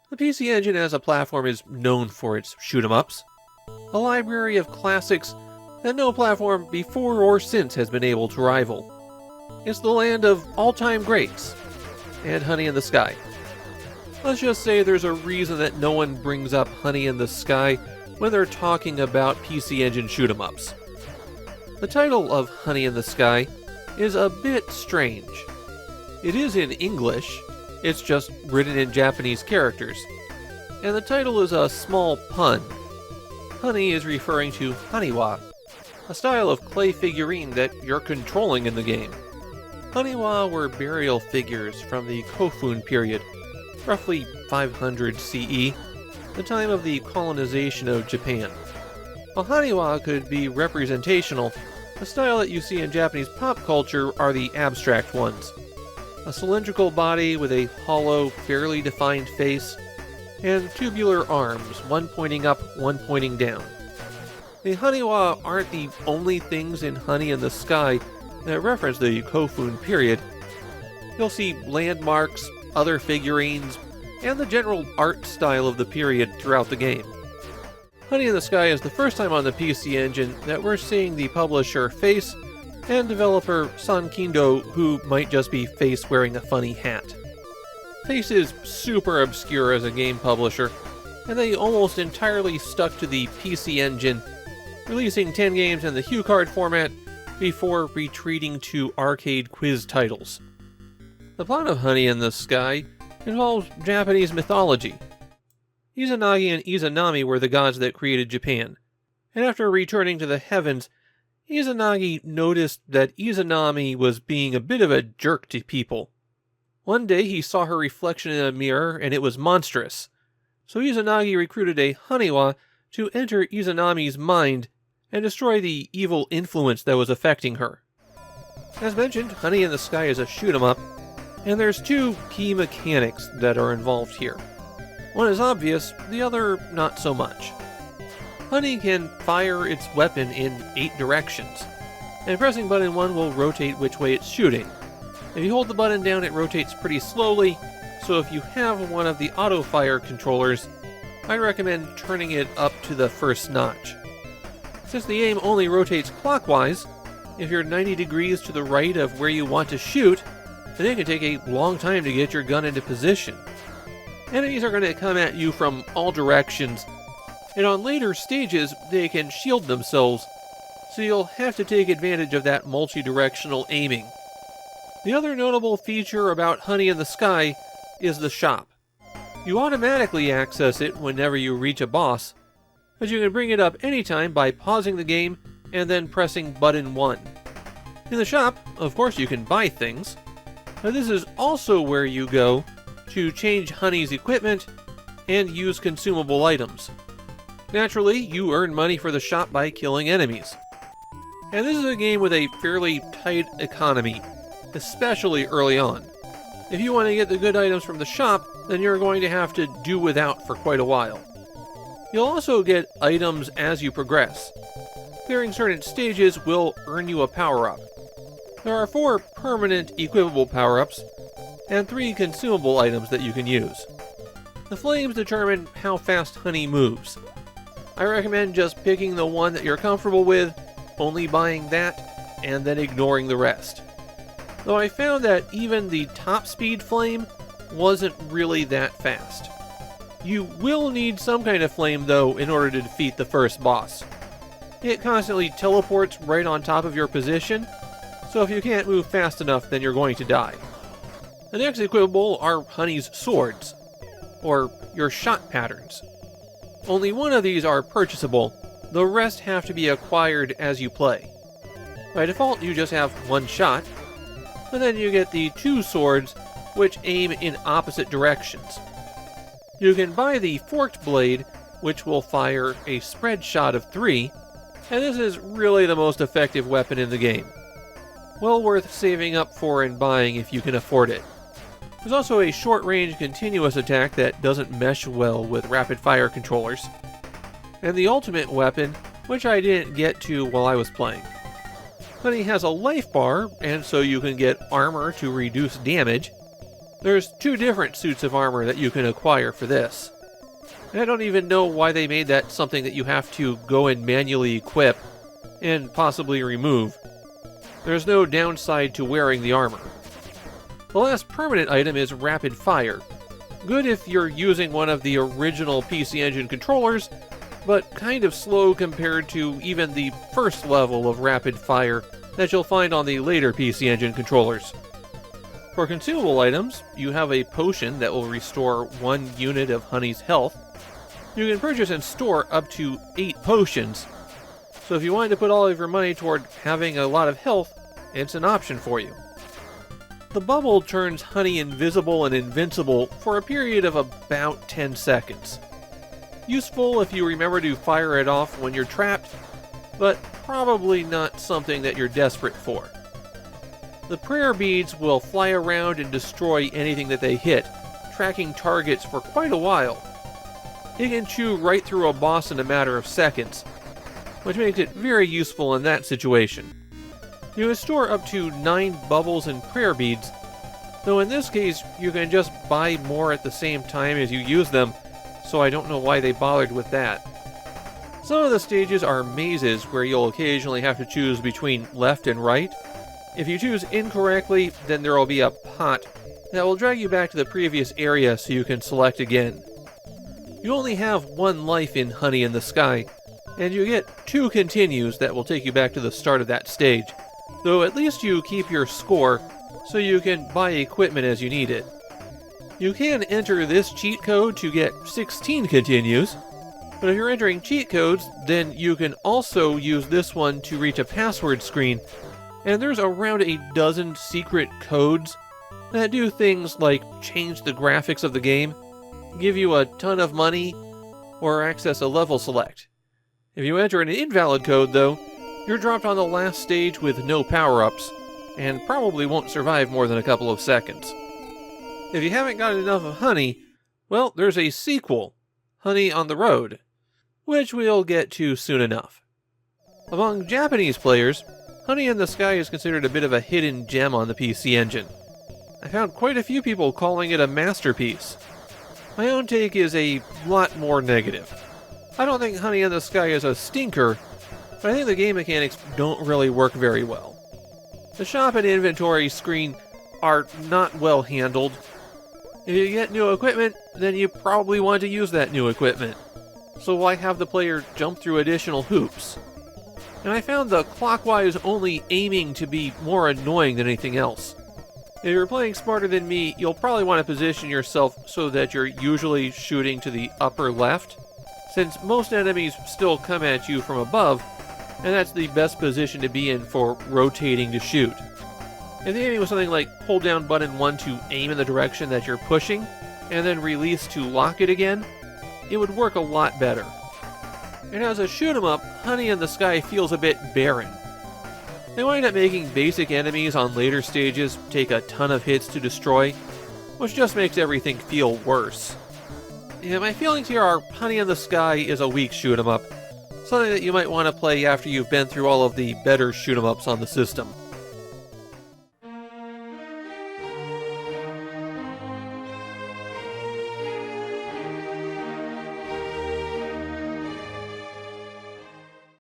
The PC Engine as a platform is known for its shoot-'em-ups, a library of classics that no platform before or since has been able to rival. It's the land of all-time greats, and Honey in the Sky. Let's just say there's a reason that no one brings up Honey in the Sky when they're talking about PC Engine shoot-'em-ups. The title of Honey in the Sky is a bit strange. It is in English, it's just written in Japanese characters, and the title is a small pun. Honey is referring to haniwa, a style of clay figurine that you're controlling in the game. Haniwa were burial figures from the Kofun period, roughly 500 CE, the time of the colonization of Japan. While haniwa could be representational, the style that you see in Japanese pop culture are the abstract ones. A cylindrical body with a hollow, barely defined face, and tubular arms, one pointing up, one pointing down. The haniwa aren't the only things in Honey in the Sky that reference the Kofun period. You'll see landmarks, other figurines, and the general art style of the period throughout the game. Honey in the Sky is the first time on the PC Engine that we're seeing the publisher Face and developer Sankindo, who might just be Face wearing a funny hat. Face is super obscure as a game publisher, and they almost entirely stuck to the PC Engine, releasing 10 games in the HuCard format before retreating to arcade quiz titles. The plot of Honey in the Sky involves Japanese mythology. Izanagi and Izanami were the gods that created Japan, and after returning to the heavens, Izanagi noticed that Izanami was being a bit of a jerk to people. One day he saw her reflection in a mirror and it was monstrous, so Izanagi recruited a haniwa to enter Izanami's mind and destroy the evil influence that was affecting her. As mentioned, Honey in the Sky is a shoot-'em-up, and there's two key mechanics that are involved here. One is obvious, the other not so much. Honey can fire its weapon in 8 directions, and pressing button 1 will rotate which way it's shooting. If you hold the button down, it rotates pretty slowly, so if you have one of the auto-fire controllers, I recommend turning it up to the first notch. Since the aim only rotates clockwise, if you're 90 degrees to the right of where you want to shoot, then it can take a long time to get your gun into position. Enemies are going to come at you from all directions, and on later stages they can shield themselves, so you'll have to take advantage of that multi-directional aiming. The other notable feature about Honey in the Sky is the shop. You automatically access it whenever you reach a boss, but you can bring it up anytime by pausing the game and then pressing button 1. In the shop, of course, you can buy things, but this is also where you go to change Honey's equipment and use consumable items. Naturally, you earn money for the shop by killing enemies. And this is a game with a fairly tight economy, especially early on. If you want to get the good items from the shop, then you're going to have to do without for quite a while. You'll also get items as you progress. Clearing certain stages will earn you a power-up. There are 4 permanent equipable power-ups, and 3 consumable items that you can use. The flames determine how fast Honey moves. I recommend just picking the one that you're comfortable with, only buying that, and then ignoring the rest. Though I found that even the top speed flame wasn't really that fast. You will need some kind of flame though in order to defeat the first boss. It constantly teleports right on top of your position, so if you can't move fast enough then you're going to die. The next equipable are Honey's swords, or your shot patterns. Only one of these are purchasable, the rest have to be acquired as you play. By default you just have one shot, and then you get the 2 swords which aim in opposite directions. You can buy the forked blade, which will fire a spread shot of 3, and this is really the most effective weapon in the game. Well worth saving up for and buying if you can afford it. There's also a short-range continuous attack that doesn't mesh well with rapid-fire controllers, and the ultimate weapon, which I didn't get to while I was playing. Honey has a life bar, and so you can get armor to reduce damage, There's 2 different suits of armor that you can acquire for this. And I don't even know why they made that something that you have to go and manually equip and possibly remove. There's no downside to wearing the armor. The last permanent item is Rapid Fire. Good if you're using one of the original PC Engine controllers, but kind of slow compared to even the first level of Rapid Fire that you'll find on the later PC Engine controllers. For consumable items, you have a potion that will restore 1 unit of Honey's health. You can purchase and store up to 8 potions, so if you wanted to put all of your money toward having a lot of health, it's an option for you. The bubble turns Honey invisible and invincible for a period of about 10 seconds. Useful if you remember to fire it off when you're trapped, but probably not something that you're desperate for. The prayer beads will fly around and destroy anything that they hit, tracking targets for quite a while. It can chew right through a boss in a matter of seconds, which makes it very useful in that situation. You can store up to 9 bubbles and prayer beads, though in this case you can just buy more at the same time as you use them, so I don't know why they bothered with that. Some of the stages are mazes where you'll occasionally have to choose between left and right. If you choose incorrectly, then there will be a pot that will drag you back to the previous area so you can select again. You only have 1 life in Honey in the Sky, and you get 2 continues that will take you back to the start of that stage, though at least you keep your score so you can buy equipment as you need it. You can enter this cheat code to get 16 continues, but if you're entering cheat codes, then you can also use this one to reach a password screen, and there's around a dozen secret codes that do things like change the graphics of the game, give you a ton of money, or access a level select. If you enter an invalid code, though, you're dropped on the last stage with no power-ups, and probably won't survive more than a couple of seconds. If you haven't got enough of Honey, well, there's a sequel, Honey on the Road, which we'll get to soon enough. Among Japanese players, Honey in the Sky is considered a bit of a hidden gem on the PC Engine. I found quite a few people calling it a masterpiece. My own take is a lot more negative. I don't think Honey in the Sky is a stinker, but I think the game mechanics don't really work very well. The shop and inventory screen are not well handled. If you get new equipment, then you probably want to use that new equipment. So why have the player jump through additional hoops? And I found the clockwise only aiming to be more annoying than anything else. If you're playing smarter than me, you'll probably want to position yourself so that you're usually shooting to the upper left, since most enemies still come at you from above, and that's the best position to be in for rotating to shoot. If the aiming was something like hold down button 1 to aim in the direction that you're pushing, and then release to lock it again, it would work a lot better. And as a shoot 'em up, Honey in the Sky feels a bit barren. They wind up making basic enemies on later stages take a ton of hits to destroy, which just makes everything feel worse. Yeah, my feelings here are Honey in the Sky is a weak shoot 'em up, something that you might want to play after you've been through all of the better shoot 'em ups on the system.